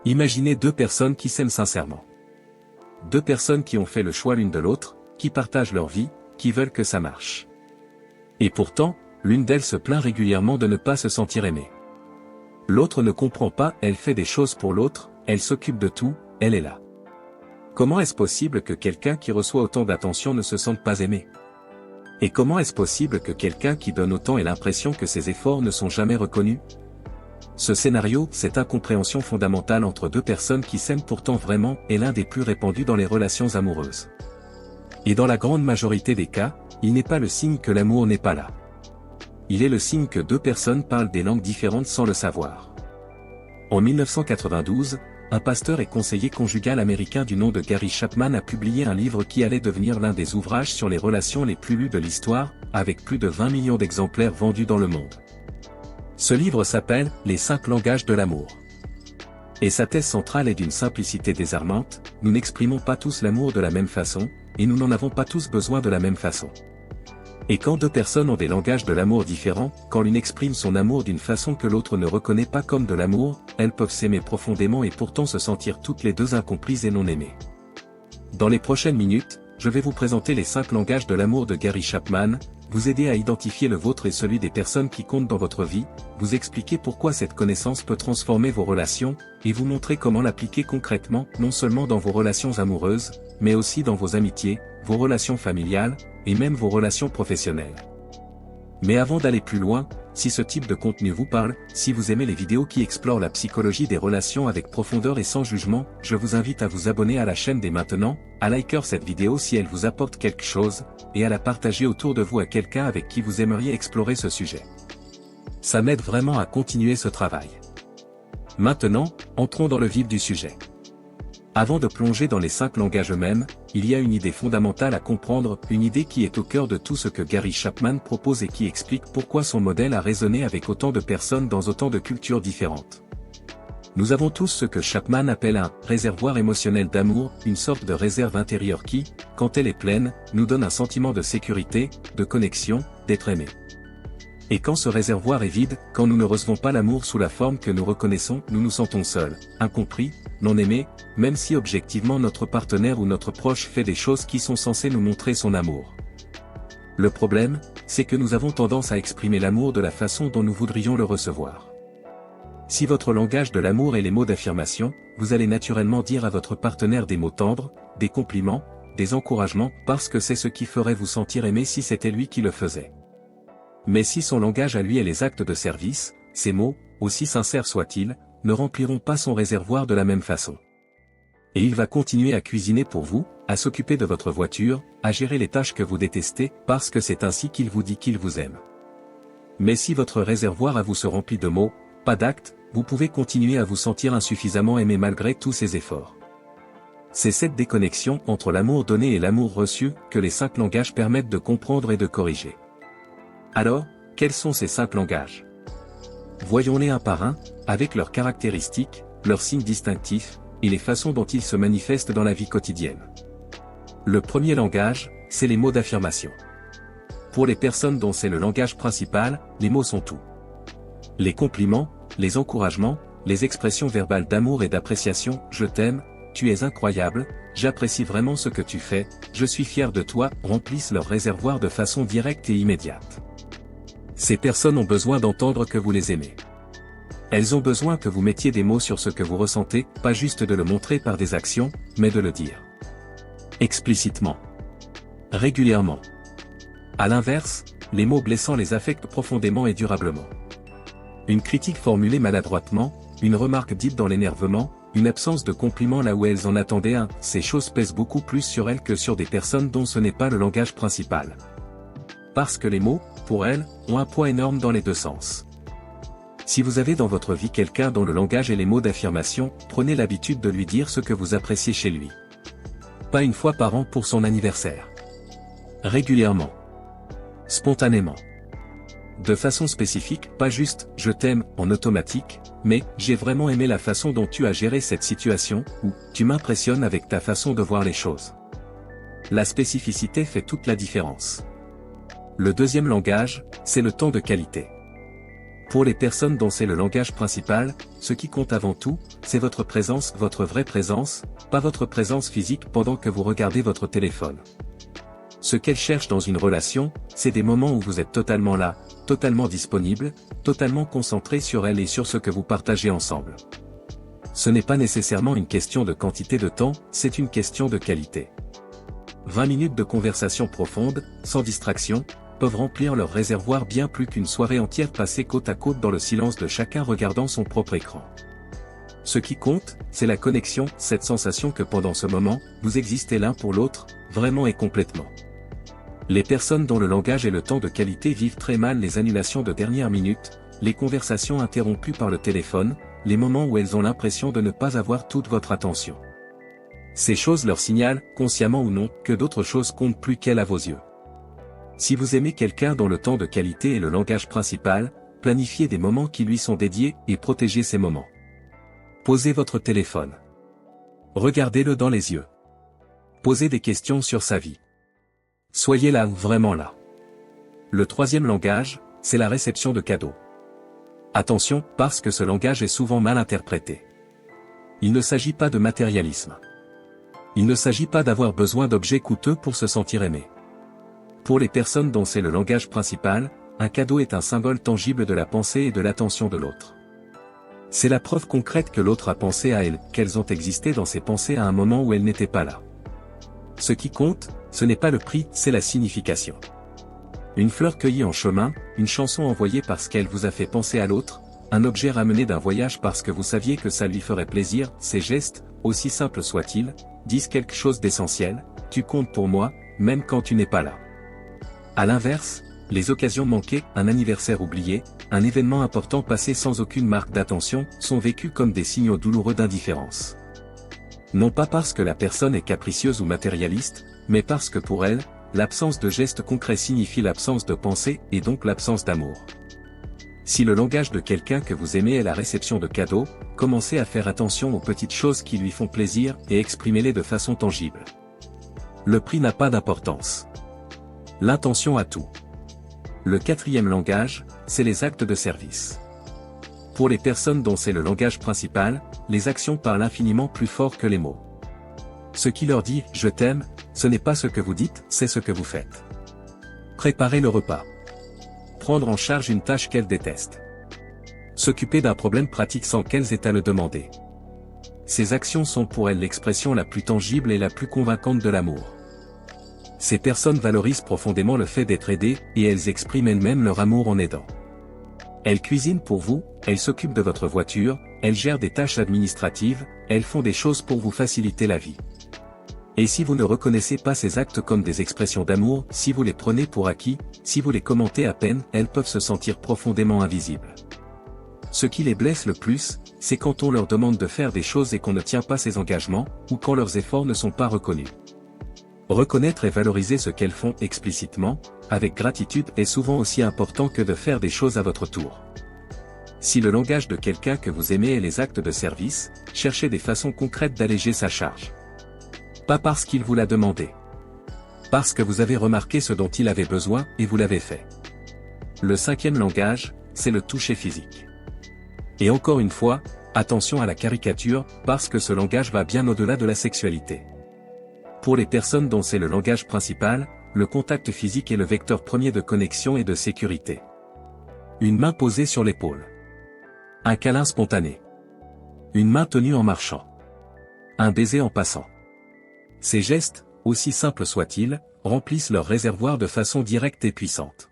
Imaginez deux personnes qui s'aiment sincèrement. Deux personnes qui ont fait le choix l'une de l'autre, qui partagent leur vie, qui veulent que ça marche. Et pourtant, l'une d'elles se plaint régulièrement de ne pas se sentir aimée. L'autre ne comprend pas, elle fait des choses pour l'autre, elle s'occupe de tout, elle est là. Comment est-ce possible que quelqu'un qui reçoit autant d'attention ne se sente pas aimé? Et comment est-ce possible que quelqu'un qui donne autant ait l'impression que ses efforts ne sont jamais reconnus? Ce scénario, cette incompréhension fondamentale entre deux personnes qui s'aiment pourtant vraiment, est l'un des plus répandus dans les relations amoureuses. Et dans la grande majorité des cas, il n'est pas le signe que l'amour n'est pas là. Il est le signe que deux personnes parlent des langues différentes sans le savoir. En 1992, un pasteur et conseiller conjugal américain du nom de Gary Chapman a publié un livre qui allait devenir l'un des ouvrages sur les relations les plus lus de l'histoire, avec plus de 20 millions d'exemplaires vendus dans le monde. Ce livre s'appelle « Les 5 langages de l'amour ». Et sa thèse centrale est d'une simplicité désarmante, nous n'exprimons pas tous l'amour de la même façon, et nous n'en avons pas tous besoin de la même façon. Et quand deux personnes ont des langages de l'amour différents, quand l'une exprime son amour d'une façon que l'autre ne reconnaît pas comme de l'amour, elles peuvent s'aimer profondément et pourtant se sentir toutes les deux incomprises et non aimées. Dans les prochaines minutes, je vais vous présenter les 5 langages de l'amour de Gary Chapman, vous aider à identifier le vôtre et celui des personnes qui comptent dans votre vie, vous expliquer pourquoi cette connaissance peut transformer vos relations, et vous montrer comment l'appliquer concrètement, non seulement dans vos relations amoureuses, mais aussi dans vos amitiés, vos relations familiales, et même vos relations professionnelles. Mais avant d'aller plus loin, si ce type de contenu vous parle, si vous aimez les vidéos qui explorent la psychologie des relations avec profondeur et sans jugement, je vous invite à vous abonner à la chaîne dès maintenant, à liker cette vidéo si elle vous apporte quelque chose, et à la partager autour de vous à quelqu'un avec qui vous aimeriez explorer ce sujet. Ça m'aide vraiment à continuer ce travail. Maintenant, entrons dans le vif du sujet. Avant de plonger dans les 5 langages eux-mêmes, il y a une idée fondamentale à comprendre, une idée qui est au cœur de tout ce que Gary Chapman propose et qui explique pourquoi son modèle a résonné avec autant de personnes dans autant de cultures différentes. Nous avons tous ce que Chapman appelle un réservoir émotionnel d'amour, une sorte de réserve intérieure qui, quand elle est pleine, nous donne un sentiment de sécurité, de connexion, d'être aimé. Et quand ce réservoir est vide, quand nous ne recevons pas l'amour sous la forme que nous reconnaissons, nous nous sentons seuls, incompris, non aimés, même si objectivement notre partenaire ou notre proche fait des choses qui sont censées nous montrer son amour. Le problème, c'est que nous avons tendance à exprimer l'amour de la façon dont nous voudrions le recevoir. Si votre langage de l'amour est les mots d'affirmation, vous allez naturellement dire à votre partenaire des mots tendres, des compliments, des encouragements, parce que c'est ce qui ferait vous sentir aimé si c'était lui qui le faisait. Mais si son langage à lui est les actes de service, ces mots, aussi sincères soient-ils, ne rempliront pas son réservoir de la même façon. Et il va continuer à cuisiner pour vous, à s'occuper de votre voiture, à gérer les tâches que vous détestez, parce que c'est ainsi qu'il vous dit qu'il vous aime. Mais si votre réservoir à vous se remplit de mots, pas d'actes, vous pouvez continuer à vous sentir insuffisamment aimé malgré tous ces efforts. C'est cette déconnexion entre l'amour donné et l'amour reçu que les 5 langages permettent de comprendre et de corriger. Alors, quels sont ces 5 langages? Voyons-les un par un, avec leurs caractéristiques, leurs signes distinctifs, et les façons dont ils se manifestent dans la vie quotidienne. Le premier langage, c'est les mots d'affirmation. Pour les personnes dont c'est le langage principal, les mots sont tout. Les compliments, les encouragements, les expressions verbales d'amour et d'appréciation, je t'aime, tu es incroyable, j'apprécie vraiment ce que tu fais, je suis fier de toi, remplissent leur réservoir de façon directe et immédiate. Ces personnes ont besoin d'entendre que vous les aimez. Elles ont besoin que vous mettiez des mots sur ce que vous ressentez, pas juste de le montrer par des actions, mais de le dire. Explicitement. Régulièrement. À l'inverse, les mots blessants les affectent profondément et durablement. Une critique formulée maladroitement, une remarque dite dans l'énervement, une absence de compliment là où elles en attendaient un, ces choses pèsent beaucoup plus sur elles que sur des personnes dont ce n'est pas le langage principal. Parce que les mots, pour elles, ont un poids énorme dans les deux sens. Si vous avez dans votre vie quelqu'un dont le langage est les mots d'affirmation, prenez l'habitude de lui dire ce que vous appréciez chez lui. Pas une fois par an pour son anniversaire. Régulièrement. Spontanément. De façon spécifique, pas juste « je t'aime » en automatique, mais « j'ai vraiment aimé la façon dont tu as géré cette situation » ou « tu m'impressionnes avec ta façon de voir les choses ». La spécificité fait toute la différence. Le deuxième langage, c'est le temps de qualité. Pour les personnes dont c'est le langage principal, ce qui compte avant tout, c'est votre présence, votre vraie présence, pas votre présence physique pendant que vous regardez votre téléphone. Ce qu'elles cherchent dans une relation, c'est des moments où vous êtes totalement là, totalement disponible, totalement concentré sur elle et sur ce que vous partagez ensemble. Ce n'est pas nécessairement une question de quantité de temps, c'est une question de qualité. 20 minutes de conversation profonde, sans distraction, peuvent remplir leur réservoir bien plus qu'une soirée entière passée côte à côte dans le silence de chacun regardant son propre écran. Ce qui compte, c'est la connexion, cette sensation que pendant ce moment, vous existez l'un pour l'autre, vraiment et complètement. Les personnes dont le langage et le temps de qualité vivent très mal les annulations de dernière minute, les conversations interrompues par le téléphone, les moments où elles ont l'impression de ne pas avoir toute votre attention. Ces choses leur signalent, consciemment ou non, que d'autres choses comptent plus qu'elles à vos yeux. Si vous aimez quelqu'un dont le temps de qualité est le langage principal, planifiez des moments qui lui sont dédiés et protégez ces moments. Posez votre téléphone. Regardez-le dans les yeux. Posez des questions sur sa vie. Soyez là, vraiment là. Le troisième langage, c'est la réception de cadeaux. Attention, parce que ce langage est souvent mal interprété. Il ne s'agit pas de matérialisme. Il ne s'agit pas d'avoir besoin d'objets coûteux pour se sentir aimé. Pour les personnes dont c'est le langage principal, un cadeau est un symbole tangible de la pensée et de l'attention de l'autre. C'est la preuve concrète que l'autre a pensé à elle, qu'elles ont existé dans ses pensées à un moment où elles n'étaient pas là. Ce qui compte, ce n'est pas le prix, c'est la signification. Une fleur cueillie en chemin, une chanson envoyée parce qu'elle vous a fait penser à l'autre, un objet ramené d'un voyage parce que vous saviez que ça lui ferait plaisir, ces gestes, aussi simples soient-ils, disent quelque chose d'essentiel, tu comptes pour moi, même quand tu n'es pas là. À l'inverse, les occasions manquées, un anniversaire oublié, un événement important passé sans aucune marque d'attention, sont vécus comme des signaux douloureux d'indifférence. Non pas parce que la personne est capricieuse ou matérialiste, mais parce que pour elle, l'absence de gestes concrets signifie l'absence de pensée et donc l'absence d'amour. Si le langage de quelqu'un que vous aimez est la réception de cadeaux, commencez à faire attention aux petites choses qui lui font plaisir et exprimez-les de façon tangible. Le prix n'a pas d'importance. L'intention a tout. Le quatrième langage, c'est les actes de service. Pour les personnes dont c'est le langage principal, les actions parlent infiniment plus fort que les mots. Ce qui leur dit « je t'aime », ce n'est pas ce que vous dites, c'est ce que vous faites. Préparer le repas. Prendre en charge une tâche qu'elles détestent. S'occuper d'un problème pratique sans qu'elles aient à le demander. Ces actions sont pour elles l'expression la plus tangible et la plus convaincante de l'amour. Ces personnes valorisent profondément le fait d'être aidées, et elles expriment elles-mêmes leur amour en aidant. Elles cuisinent pour vous, elles s'occupent de votre voiture, elles gèrent des tâches administratives, elles font des choses pour vous faciliter la vie. Et si vous ne reconnaissez pas ces actes comme des expressions d'amour, si vous les prenez pour acquis, si vous les commentez à peine, elles peuvent se sentir profondément invisibles. Ce qui les blesse le plus, c'est quand on leur demande de faire des choses et qu'on ne tient pas ses engagements, ou quand leurs efforts ne sont pas reconnus. Reconnaître et valoriser ce qu'elles font explicitement, avec gratitude, est souvent aussi important que de faire des choses à votre tour. Si le langage de quelqu'un que vous aimez est les actes de service, cherchez des façons concrètes d'alléger sa charge. Pas parce qu'il vous l'a demandé. Parce que vous avez remarqué ce dont il avait besoin et vous l'avez fait. Le cinquième langage, c'est le toucher physique. Et encore une fois, attention à la caricature, parce que ce langage va bien au-delà de la sexualité. Pour les personnes dont c'est le langage principal, le contact physique est le vecteur premier de connexion et de sécurité. Une main posée sur l'épaule. Un câlin spontané. Une main tenue en marchant. Un baiser en passant. Ces gestes, aussi simples soient-ils, remplissent leur réservoir de façon directe et puissante.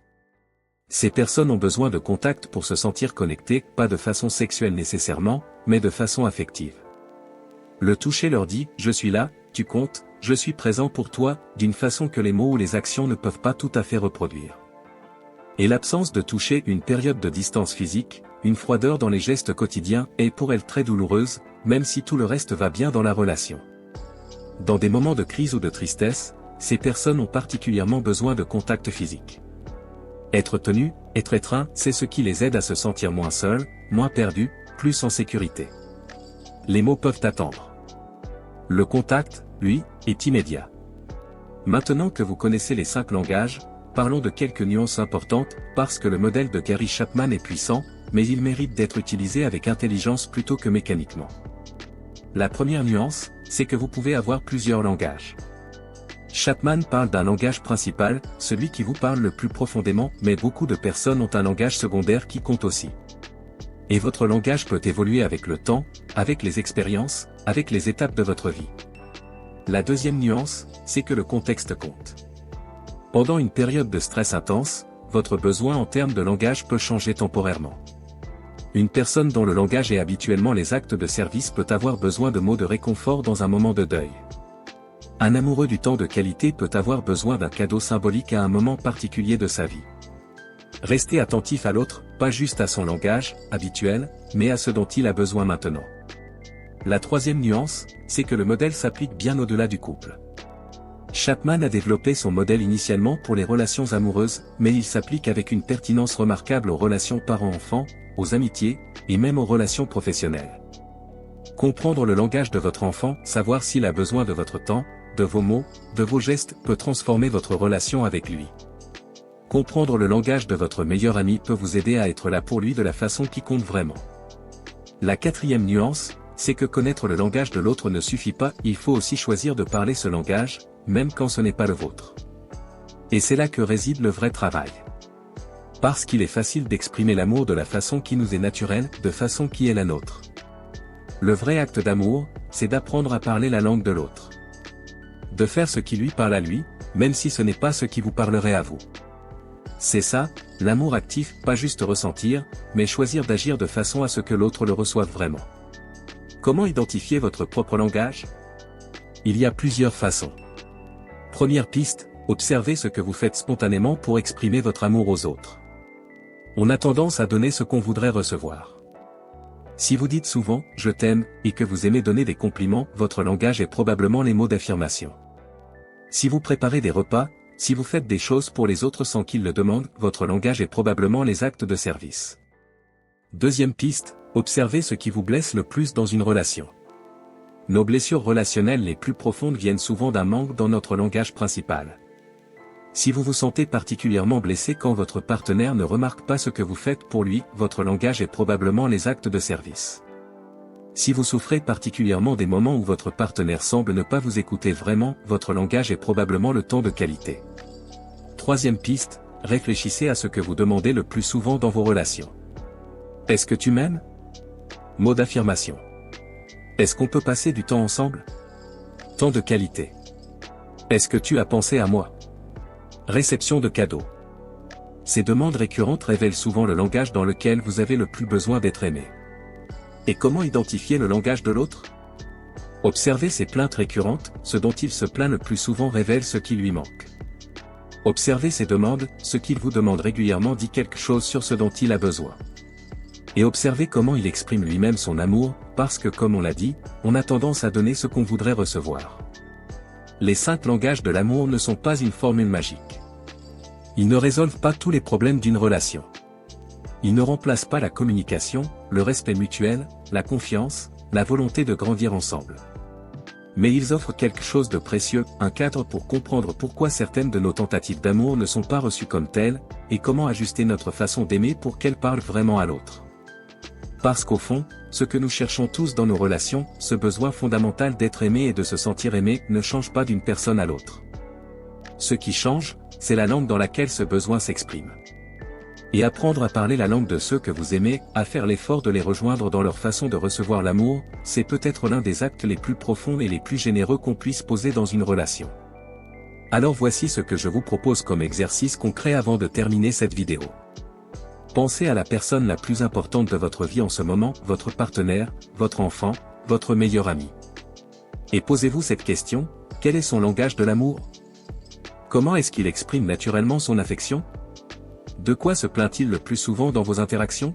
Ces personnes ont besoin de contact pour se sentir connectées, pas de façon sexuelle nécessairement, mais de façon affective. Le toucher leur dit « je suis là, tu comptes, je suis présent pour toi », d'une façon que les mots ou les actions ne peuvent pas tout à fait reproduire. Et l'absence de toucher, une période de distance physique, une froideur dans les gestes quotidiens, est pour elle très douloureuse, même si tout le reste va bien dans la relation. Dans des moments de crise ou de tristesse, ces personnes ont particulièrement besoin de contact physique. Être tenu, être étreint, c'est ce qui les aide à se sentir moins seuls, moins perdus, plus en sécurité. Les mots peuvent attendre. Le contact, lui, est immédiat. Maintenant que vous connaissez les 5 langages, parlons de quelques nuances importantes, parce que le modèle de Gary Chapman est puissant, mais ils méritent d'être utilisés avec intelligence plutôt que mécaniquement. La première nuance, c'est que vous pouvez avoir plusieurs langages. Chapman parle d'un langage principal, celui qui vous parle le plus profondément, mais beaucoup de personnes ont un langage secondaire qui compte aussi. Et votre langage peut évoluer avec le temps, avec les expériences, avec les étapes de votre vie. La deuxième nuance, c'est que le contexte compte. Pendant une période de stress intense, votre besoin en termes de langage peut changer temporairement. Une personne dont le langage est habituellement les actes de service peut avoir besoin de mots de réconfort dans un moment de deuil. Un amoureux du temps de qualité peut avoir besoin d'un cadeau symbolique à un moment particulier de sa vie. Restez attentif à l'autre, pas juste à son langage, habituel, mais à ce dont il a besoin maintenant. La troisième nuance, c'est que le modèle s'applique bien au-delà du couple. Chapman a développé son modèle initialement pour les relations amoureuses, mais il s'applique avec une pertinence remarquable aux relations parents-enfants, aux amitiés, et même aux relations professionnelles. Comprendre le langage de votre enfant, savoir s'il a besoin de votre temps, de vos mots, de vos gestes, peut transformer votre relation avec lui. Comprendre le langage de votre meilleur ami peut vous aider à être là pour lui de la façon qui compte vraiment. La quatrième nuance, c'est que connaître le langage de l'autre ne suffit pas, il faut aussi choisir de parler ce langage, même quand ce n'est pas le vôtre. Et c'est là que réside le vrai travail. Parce qu'il est facile d'exprimer l'amour de la façon qui nous est naturelle, de façon qui est la nôtre. Le vrai acte d'amour, c'est d'apprendre à parler la langue de l'autre. De faire ce qui lui parle à lui, même si ce n'est pas ce qui vous parlerait à vous. C'est ça, l'amour actif, pas juste ressentir, mais choisir d'agir de façon à ce que l'autre le reçoive vraiment. Comment identifier votre propre langage? Il y a plusieurs façons. Première piste, observez ce que vous faites spontanément pour exprimer votre amour aux autres. On a tendance à donner ce qu'on voudrait recevoir. Si vous dites souvent « je t'aime » et que vous aimez donner des compliments, votre langage est probablement les mots d'affirmation. Si vous préparez des repas, si vous faites des choses pour les autres sans qu'ils le demandent, votre langage est probablement les actes de service. Deuxième piste, observez ce qui vous blesse le plus dans une relation. Nos blessures relationnelles les plus profondes viennent souvent d'un manque dans notre langage principal. Si vous vous sentez particulièrement blessé quand votre partenaire ne remarque pas ce que vous faites pour lui, votre langage est probablement les actes de service. Si vous souffrez particulièrement des moments où votre partenaire semble ne pas vous écouter vraiment, votre langage est probablement le temps de qualité. Troisième piste, réfléchissez à ce que vous demandez le plus souvent dans vos relations. Est-ce que tu m'aimes? Mot d'affirmation. Est-ce qu'on peut passer du temps ensemble? Temps de qualité. Est-ce que tu as pensé à moi? Réception de cadeaux. Ces demandes récurrentes révèlent souvent le langage dans lequel vous avez le plus besoin d'être aimé. Et comment identifier le langage de l'autre? Observez ces plaintes récurrentes, ce dont il se plaint le plus souvent révèle ce qui lui manque. Observez ces demandes, ce qu'il vous demande régulièrement dit quelque chose sur ce dont il a besoin. Et observez comment il exprime lui-même son amour, parce que comme on l'a dit, on a tendance à donner ce qu'on voudrait recevoir. Les 5 langages de l'amour ne sont pas une formule magique. Ils ne résolvent pas tous les problèmes d'une relation. Ils ne remplacent pas la communication, le respect mutuel, la confiance, la volonté de grandir ensemble. Mais ils offrent quelque chose de précieux, un cadre pour comprendre pourquoi certaines de nos tentatives d'amour ne sont pas reçues comme telles, et comment ajuster notre façon d'aimer pour qu'elle parle vraiment à l'autre. Parce qu'au fond, ce que nous cherchons tous dans nos relations, ce besoin fondamental d'être aimé et de se sentir aimé, ne change pas d'une personne à l'autre. Ce qui change, c'est la langue dans laquelle ce besoin s'exprime. Et apprendre à parler la langue de ceux que vous aimez, à faire l'effort de les rejoindre dans leur façon de recevoir l'amour, c'est peut-être l'un des actes les plus profonds et les plus généreux qu'on puisse poser dans une relation. Alors voici ce que je vous propose comme exercice concret avant de terminer cette vidéo. Pensez à la personne la plus importante de votre vie en ce moment, votre partenaire, votre enfant, votre meilleur ami. Et posez-vous cette question, quel est son langage de l'amour? Comment est-ce qu'il exprime naturellement son affection? De quoi se plaint-il le plus souvent dans vos interactions?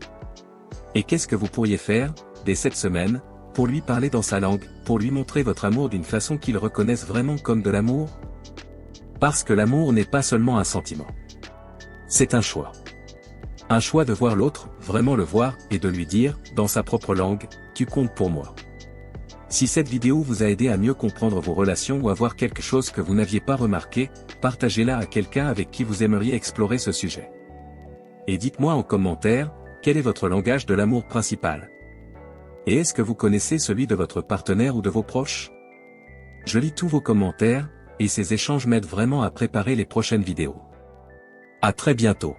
Et qu'est-ce que vous pourriez faire, dès cette semaine, pour lui parler dans sa langue, pour lui montrer votre amour d'une façon qu'il reconnaisse vraiment comme de l'amour? Parce que l'amour n'est pas seulement un sentiment. C'est un choix. Un choix de voir l'autre, vraiment le voir, et de lui dire, dans sa propre langue, « Tu comptes pour moi ». Si cette vidéo vous a aidé à mieux comprendre vos relations ou à voir quelque chose que vous n'aviez pas remarqué, partagez-la à quelqu'un avec qui vous aimeriez explorer ce sujet. Et dites-moi en commentaire, quel est votre langage de l'amour principal? Et est-ce que vous connaissez celui de votre partenaire ou de vos proches? Je lis tous vos commentaires, et ces échanges m'aident vraiment à préparer les prochaines vidéos. À très bientôt.